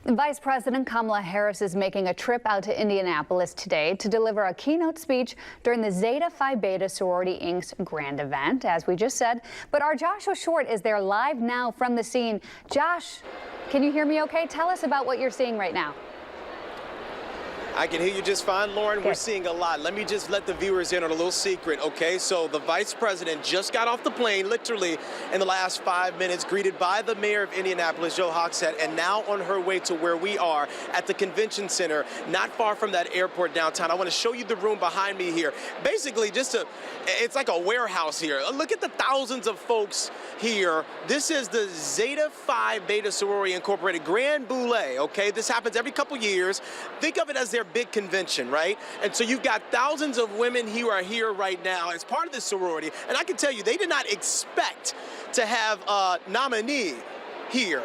Vice President Kamala Harris is making a trip out to Indianapolis today to deliver a keynote speech during the Zeta Phi Beta Sorority Inc.'s grand event, as we just said. But our Joshua Short is there live now from the scene. Josh, can you hear me okay? Tell us about what you're seeing right now. I can hear you just fine, Lauren. Okay. We're seeing a lot. Let me just let the viewers in on a little secret, okay? So the vice president just got off the plane, literally in the last 5 minutes, greeted by the mayor of Indianapolis, Joe Hogsett, and now on her way to where we are at the convention center, not far from that airport downtown. I want to show you the room behind me here. Basically, it's like a warehouse here. Look at the thousands of folks here. This is the Zeta Phi Beta Sorority Incorporated Grand Boule, okay? This happens every couple years. Think of it as their big convention, right? And so you've got thousands of women who are here right now as part of this sorority. And I can tell you, they did not expect to have a nominee here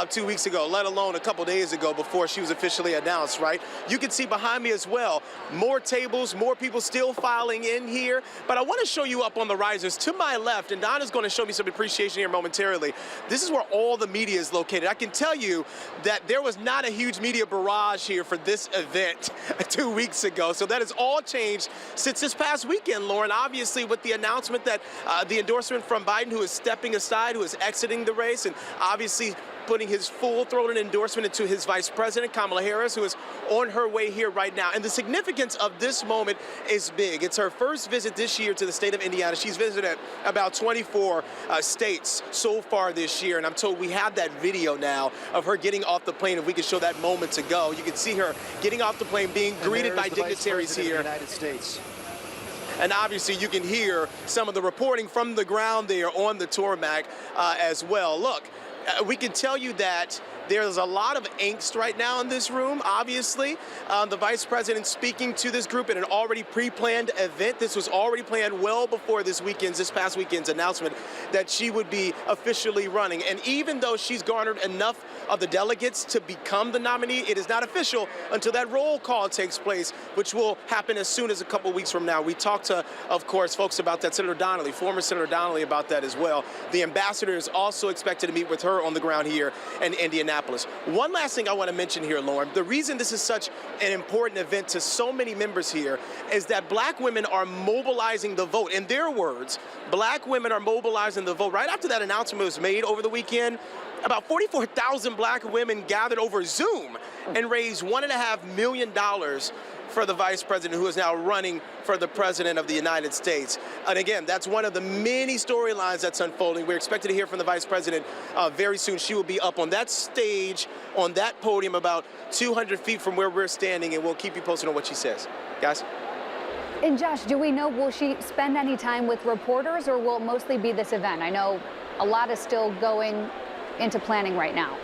2 weeks ago, let alone a couple days ago before she was officially announced, right? You can see behind me as well, more tables, more people still filing in here. But I want to show you up on the risers to my left, and Donna's going to show me some appreciation here momentarily. This is where all the media is located. I can tell you that there was not a huge media barrage here for this event 2 weeks ago. So that has all changed since this past weekend, Lauren, obviously with the announcement that the endorsement from Biden, who is stepping aside, who is exiting the race, and obviously putting his full-throated endorsement into his vice president, Kamala Harris, who is on her way here right now. And the significance of this moment is big. It's her first visit this year to the state of Indiana. She's visited about 24 states so far this year, and I'm told we have that video now of her getting off the plane. If we could show that moments ago, you can see her getting off the plane, being greeted by dignitaries here. United States. And obviously you can hear some of the reporting from the ground there on the tarmac as well. Look, we can tell you that there's a lot of angst right now in this room, obviously. The vice president speaking to this group in an already pre-planned event. This was already planned well before this past weekend's announcement that she would be officially running. And even though she's garnered enough of the delegates to become the nominee, it is not official until that roll call takes place, which will happen as soon as a couple weeks from now. We talked to, of course, folks about that, Senator Donnelly, former Senator Donnelly, about that as well. The ambassador is also expected to meet with her on the ground here in Indianapolis. One last thing I want to mention here, Lauren. The reason this is such an important event to so many members here is that black women are mobilizing the vote. In their words, black women are mobilizing the vote. Right after that announcement was made over the weekend, about 44,000 black women gathered over Zoom and raised $1.5 million for the vice president, who is now running for the president of the United States. And again, that's one of the many storylines that's unfolding. We're expected to hear from the vice president very soon. She will be up on that stage, on that podium, about 200 feet from where we're standing, and we'll keep you posted on what she says. Guys? And Josh, do we know, will she spend any time with reporters, or will it mostly be this event? I know a lot is still going into planning right now.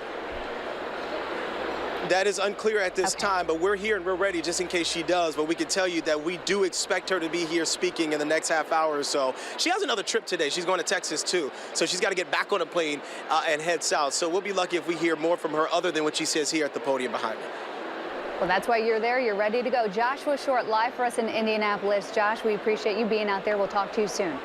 That is unclear at this time, but we're here and we're ready just in case she does. But we can tell you that we do expect her to be here speaking in the next half hour or so. She has another trip today. She's going to Texas too. So she's got to get back on a plane and head south. So we'll be lucky if we hear more from her other than what she says here at the podium behind me. Well, that's why you're there. You're ready to go. Joshua Short live for us in Indianapolis. Josh, we appreciate you being out there. We'll talk to you soon.